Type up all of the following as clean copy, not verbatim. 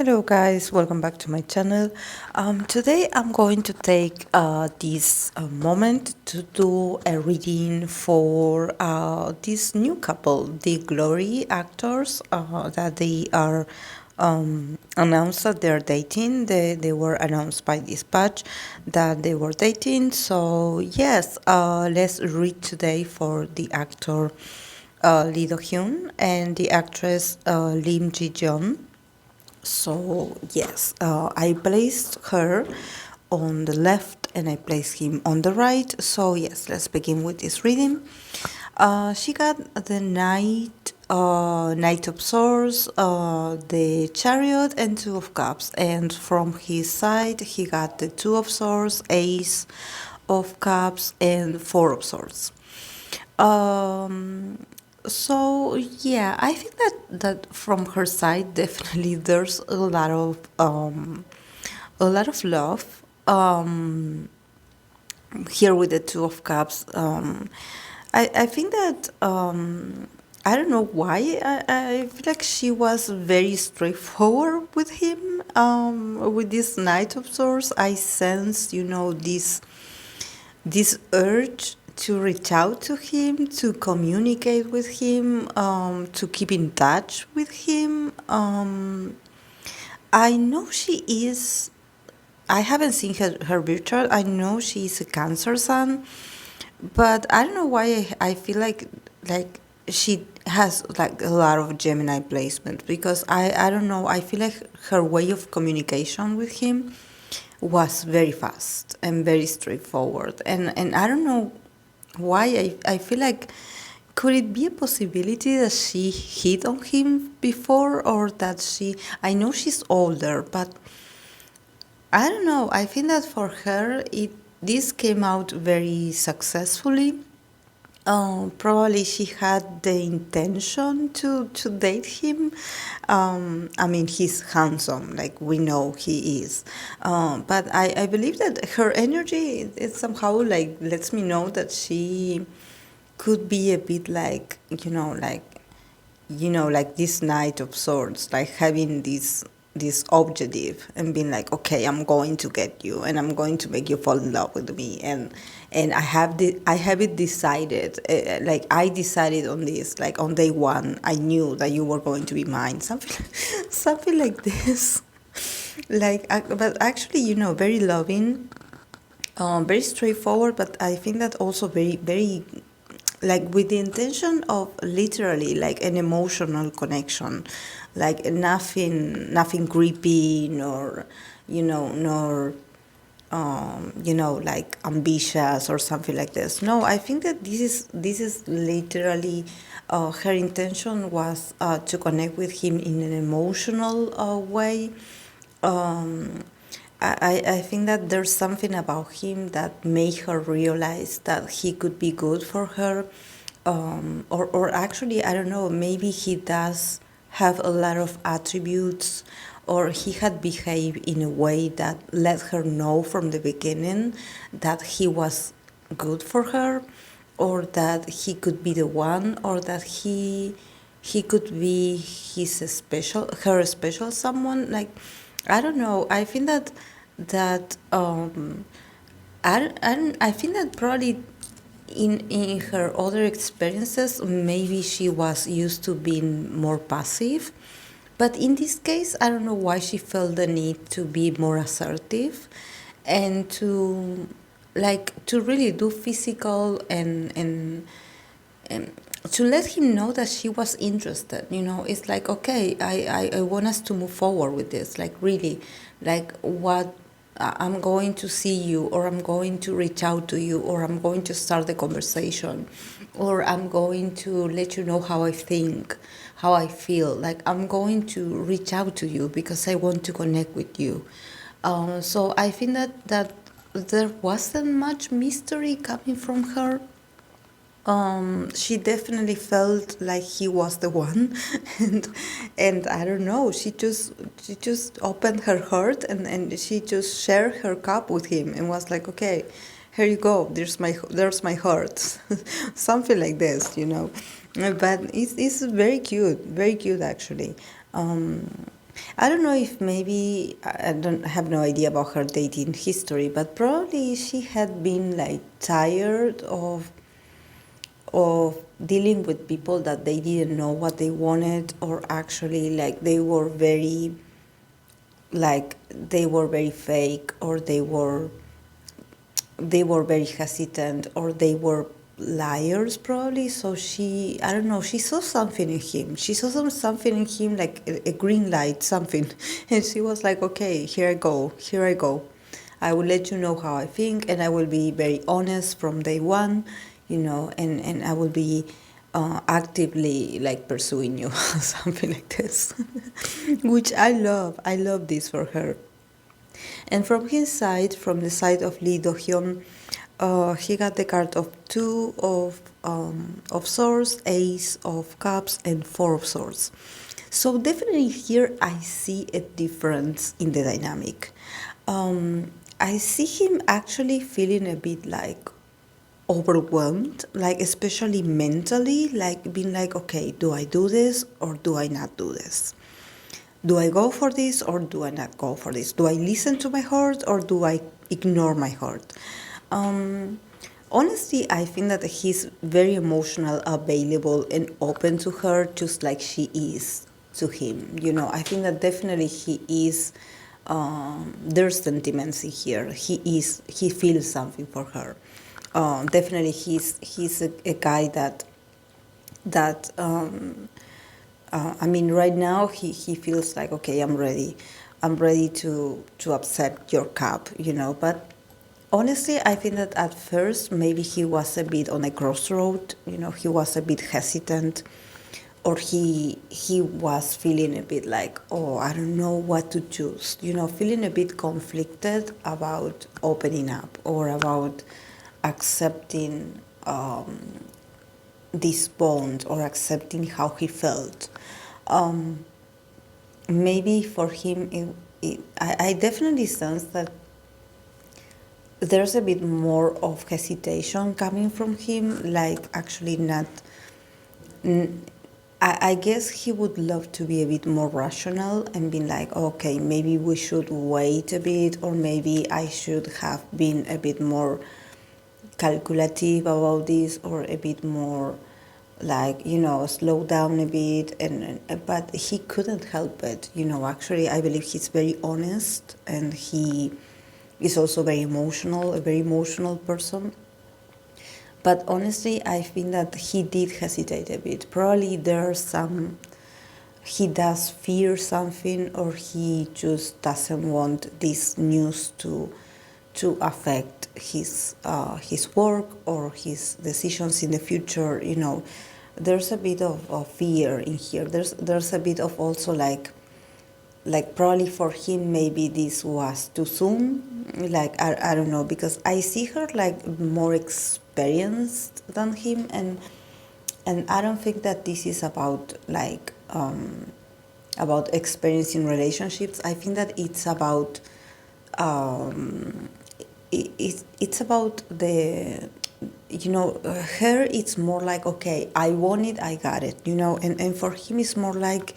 Hello guys, welcome back to my channel. Today I'm going to take this moment to do a reading for this new couple, the Glory actors, that they are announced that they're dating. They were announced by Dispatch that they were dating. So yes, let's read today for the actor Lee Do-hyun and the actress Lim Ji-yeon. So yes, I placed her on the left and I placed him on the right. So yes, let's begin with this reading. She got the Knight of Swords, the Chariot, and Two of Cups. And from his side, he got the Two of Swords, Ace of Cups, and Four of Swords. So yeah, I think that from her side, definitely there's a lot of love. Here with the Two of Cups, I think that I don't know why I feel like she was very straightforward with him. With this Knight of Swords, I sense, this urge to reach out to him, to communicate with him, to keep in touch with him. I know she is. I haven't seen her birth. I know she is a Cancer sun, but I don't know why I feel like she has like a lot of Gemini placement, because I don't know, I feel like her way of communication with him was very fast and very straightforward, and I don't know why I feel like, could it be a possibility that she hit on him before, or that I know she's older, but I don't know, I think that for her this came out very successfully. Probably she had the intention to date him. I mean, he's handsome, like we know he is. But I believe that her energy, it somehow like lets me know that she could be a bit like, like this Knight of Swords, like having this objective and being like, okay, I'm going to get you and I'm going to make you fall in love with me, and I have it decided, like I decided on this, like on day one I knew that you were going to be mine, something something like this. But actually, very loving, very straightforward, but I think that also very, very, like with the intention of literally like an emotional connection, like nothing creepy, nor nor like ambitious or something like this. No, I think that this is literally, her intention was to connect with him in an emotional way. I think that there's something about him that made her realize that he could be good for her. Or actually, I don't know, maybe he does have a lot of attributes, or he had behaved in a way that let her know from the beginning that he was good for her, or that he could be the one, or that he could be her special someone. Like, I don't know, I think that I think that probably in her other experiences, maybe she was used to being more passive, but in this case, I don't know why she felt the need to be more assertive, and to really do physical, and to let him know that she was interested. It's like, okay, I want us to move forward with this, like really, like what, I'm going to see you, or I'm going to reach out to you, or I'm going to start the conversation, or I'm going to let you know how I think, how I feel, like I'm going to reach out to you because I want to connect with you. So I think that there wasn't much mystery coming from her. She definitely felt like he was the one, and I don't know. She just opened her heart, and she just shared her cup with him and was like, okay, here you go. There's my heart, something like this. But it's very cute actually. I don't know if maybe I don't have no idea about her dating history, but probably she had been like tired of dealing with people that they didn't know what they wanted, or actually like they were very fake, or they were very hesitant, or they were liars probably. So she, I don't know, she saw something in him. She saw something in him, like a green light, something. And she was like, okay, here I go. I will let you know how I think, and I will be very honest from day one, and I will be actively like pursuing you, something like this, which I love. I love this for her. And from his side, from the side of Lee Do-hyun, he got the card of two of swords, ace of cups, and four of swords. So definitely here I see a difference in the dynamic. I see him actually feeling a bit like overwhelmed, like especially mentally, like being like, okay, do I do this or do I not do this? Do I go for this or do I not go for this? Do I listen to my heart or do I ignore my heart? Um, Honestly, I think that he's very emotional, available, and open to her, just like she is to him. I think that definitely he is. There's sentiments in here. He feels something for her. Definitely, he's a guy that I mean, right now he feels like, okay, I'm ready. I'm ready to accept your cup, But honestly, I think that at first maybe he was a bit on a crossroad. He was a bit hesitant, or he was feeling a bit like, oh, I don't know what to choose. Feeling a bit conflicted about opening up or about accepting this bond or accepting how he felt. Um, Maybe for him, I definitely sense that there's a bit more of hesitation coming from him, like actually not. I guess he would love to be a bit more rational and be like, okay, maybe we should wait a bit, or maybe I should have been a bit more calculative about this, or a bit more like, slow down a bit. But he couldn't help it. Actually, I believe he's very honest, and he is also very emotional, a very emotional person. But honestly, I think that he did hesitate a bit. Probably there's he does fear something, or he just doesn't want this news to affect his work or his decisions in the future. There's a bit of fear in here. There's a bit of also like probably for him maybe this was too soon. Like I don't know, because I see her like more experienced than him, and I don't think that this is about about experiencing relationships. I think that it's about um, it's about her. It's more like, okay, I want it, I got it, and for him it's more like,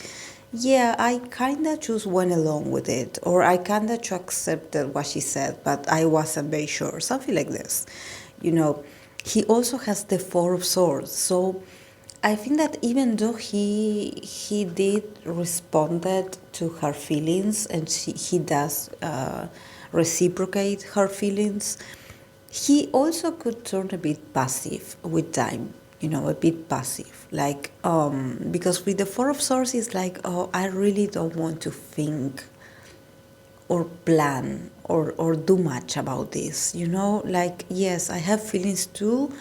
yeah, I kind of just went along with it, or I kind of just accepted what she said, but I wasn't very sure, something like this. He also has the Four of Swords, so I think that even though he did responded to her feelings, and he does reciprocate her feelings, he also could turn a bit passive with time. A bit passive, like because with the Four of Swords, it's like, oh, I really don't want to think or plan or do much about this. Like, yes, I have feelings too,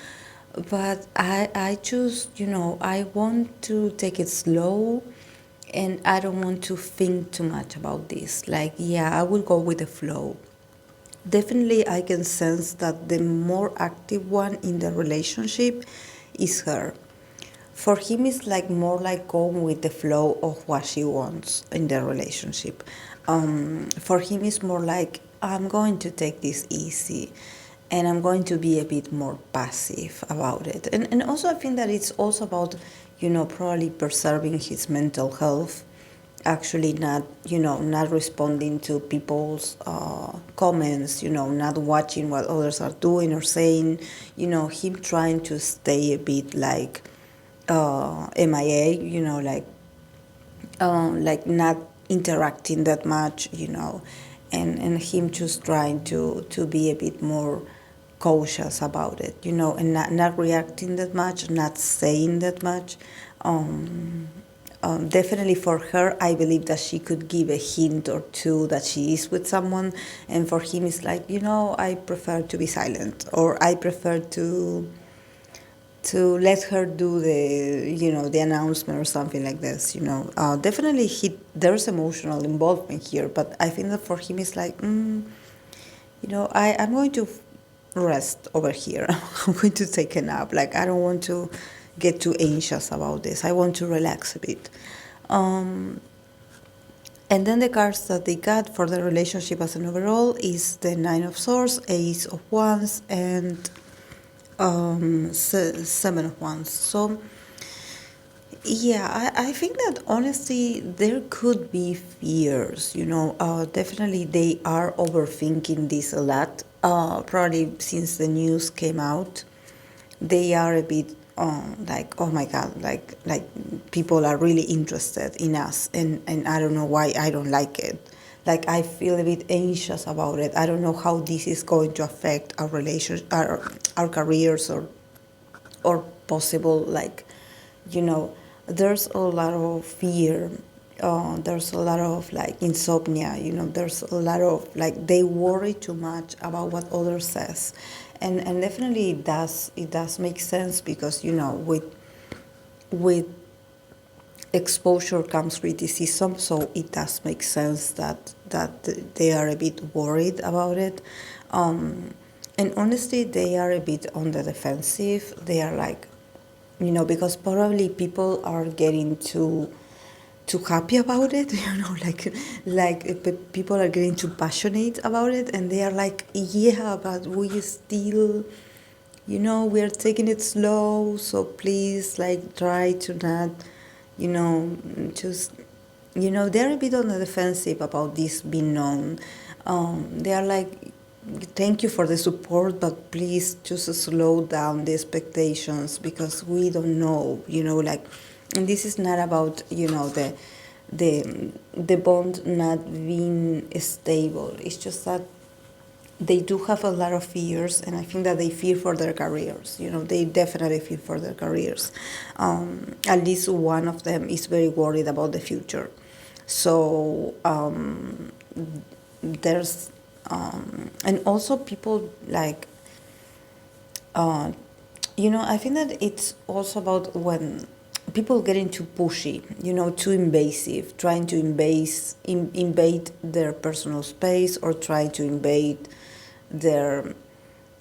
but I just, I want to take it slow, and I don't want to think too much about this. Like, yeah, I will go with the flow. Definitely, I can sense that the more active one in the relationship is her. For him, it's like more like going with the flow of what she wants in the relationship. For him, it's more like, I'm going to take this easy, and I'm going to be a bit more passive about it. And also, I think that it's also about, probably preserving his mental health. actually not, not responding to people's comments, not watching what others are doing or saying, him trying to stay a bit like MIA, like not interacting that much, and him just trying to be a bit more cautious about it, and not reacting that much, not saying that much. Definitely for her, I believe that she could give a hint or two that she is with someone, and for him, it's like, I prefer to be silent, or I prefer to let her do the announcement or something like this. Definitely there's emotional involvement here, but I think that for him it's like, I'm going to rest over here. I'm going to take a nap. Like, I don't want to get too anxious about this. I want to relax a bit. um, and then the cards that they got for the relationship as an overall is the Nine of Swords, Ace of Wands, and Seven of Wands. So, yeah, I think that honestly, there could be fears, definitely they are overthinking this a lot. Probably since the news came out, they are a bit like, oh my God, like people are really interested in us, and I don't know why I don't like it. Like, I feel a bit anxious about it. I don't know how this is going to affect our relation, our careers, or possible, like, you know there's a lot of fear. There's a lot of like insomnia. There's a lot of like they worry too much about what others says, and definitely it does make sense, because with exposure comes criticism, so it does make sense that they are a bit worried about it. And honestly, they are a bit on the defensive. They are like, because probably people are getting too happy about it, people are getting too passionate about it, and they are like, yeah, but we still, we are taking it slow, so please, like, try to not, just, they're a bit on the defensive about this being known. They are like, thank you for the support, but please just slow down the expectations, because we don't know, like, and this is not about, the bond not being stable. It's just that they do have a lot of fears, and I think that they fear for their careers. They definitely fear for their careers. At least one of them is very worried about the future. So there's and also people like, I think that it's also about when people getting too pushy, too invasive, trying to invade their personal space, or trying to invade their,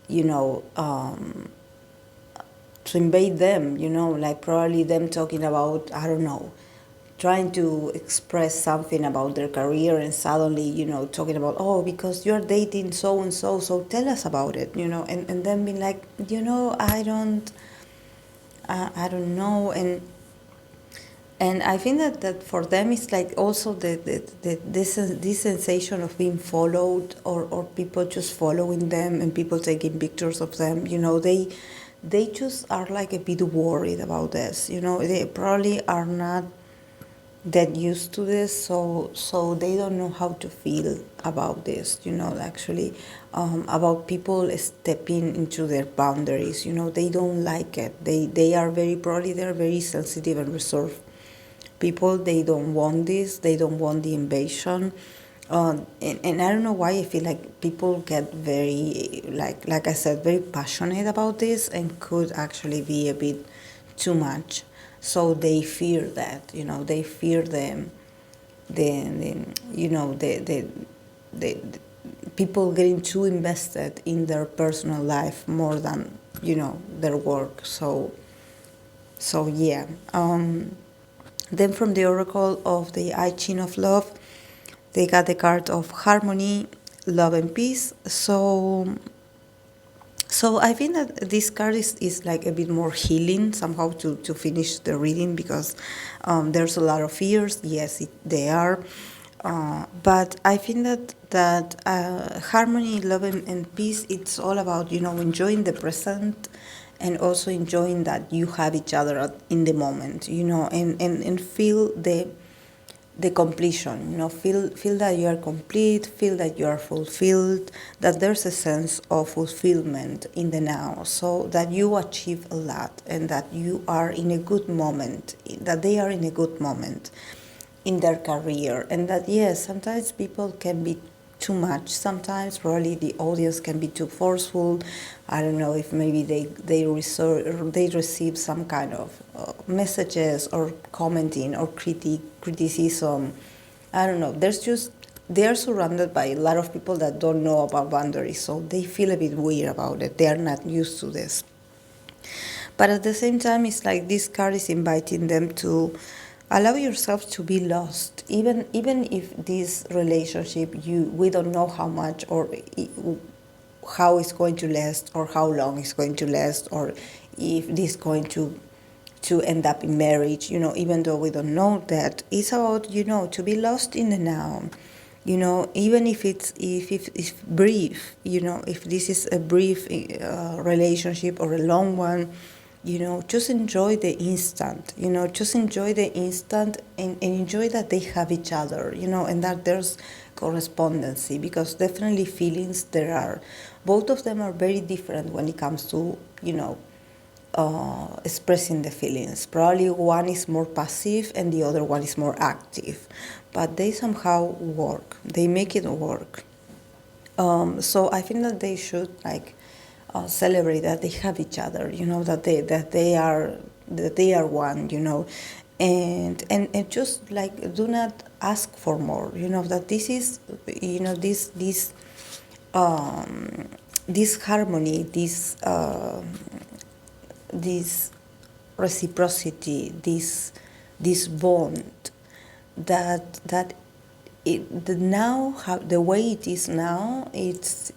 you know, to invade them, like probably them talking about, I don't know, trying to express something about their career, and suddenly, talking about, oh, because you're dating so and so, so tell us about it, and then being like, I don't know, and I think that for them it's like also this sensation of being followed, or people just following them, and people taking pictures of them. They just are like a bit worried about this. They probably are not that used to this, so they don't know how to feel about this. Actually, about people stepping into their boundaries. They don't like it. They are they're very sensitive and reserved people. They don't want this. They don't want the invasion. And I don't know why I feel like people get very, like I said, very passionate about this, and could actually be a bit too much. So they fear that, they fear the the people getting too invested in their personal life more than, their work. So yeah. Then from the Oracle of the I Ching of Love, they got the card of harmony, love, and peace. So So I think that this card is like a bit more healing somehow to finish the reading, because there's a lot of fears. Yes, they are. But I think that harmony, love, and peace, it's all about, enjoying the present, and also enjoying that you have each other in the moment, and feel the completion, feel that you are complete, feel that you are fulfilled, that there's a sense of fulfillment in the now, so that you achieve a lot, and that you are in a good moment, that they are in a good moment in their career. And that, yes, sometimes people can be too much. Sometimes probably the audience can be too forceful. I don't know if maybe they receive some kind of messages or commenting or criticism. I don't know. They are surrounded by a lot of people that don't know about boundaries, so they feel a bit weird about it. They are not used to this. But at the same time, it's like this card is inviting them to allow yourself to be lost, even if this relationship, we don't know how much, or how it's going to last, or how long it's going to last, or if this is going to end up in marriage, even though we don't know that. It's about, to be lost in the now, even if it's brief, if this is a brief relationship or a long one, just enjoy the instant, just enjoy the instant, and enjoy that they have each other, and that there's correspondency, because definitely feelings there are. Both of them are very different when it comes to, expressing the feelings. Probably one is more passive and the other one is more active, but they somehow work. They make it work. So I think that they should celebrate that they have each other. That they are one. And just do not ask for more. That this is this harmony, this reciprocity, this bond, that the way it is now, is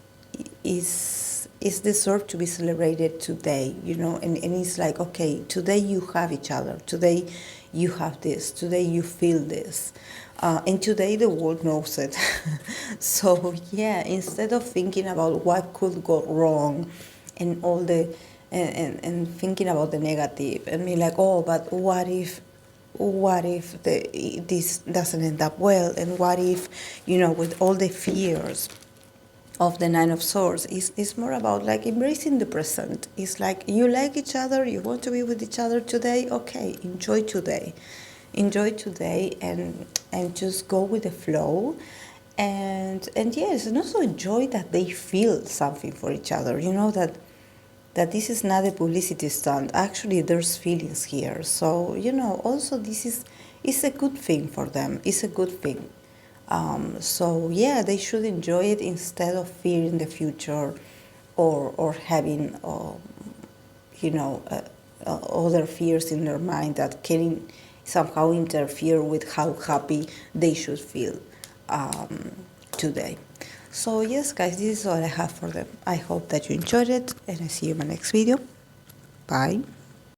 deserved to be celebrated today, and it's like, okay, today you have each other, today you have this, today you feel this, and today the world knows it. So yeah, instead of thinking about what could go wrong, and all the and thinking about the negative, and be like, oh, but what if this doesn't end up well, and what if, with all the fears of the Nine of Swords, is more about embracing the present. It's like, you like each other, you want to be with each other today, okay, enjoy today, and just go with the flow, and yes, and also enjoy that they feel something for each other, that this is not a publicity stunt. Actually, there's feelings here. So, also this is a good thing for them. It's a good thing. So, yeah, they should enjoy it instead of fearing the future, or having, other fears in their mind that can somehow interfere with how happy they should feel today. So yes, guys, this is all I have for them. I hope that you enjoyed it, and I see you in my next video. Bye.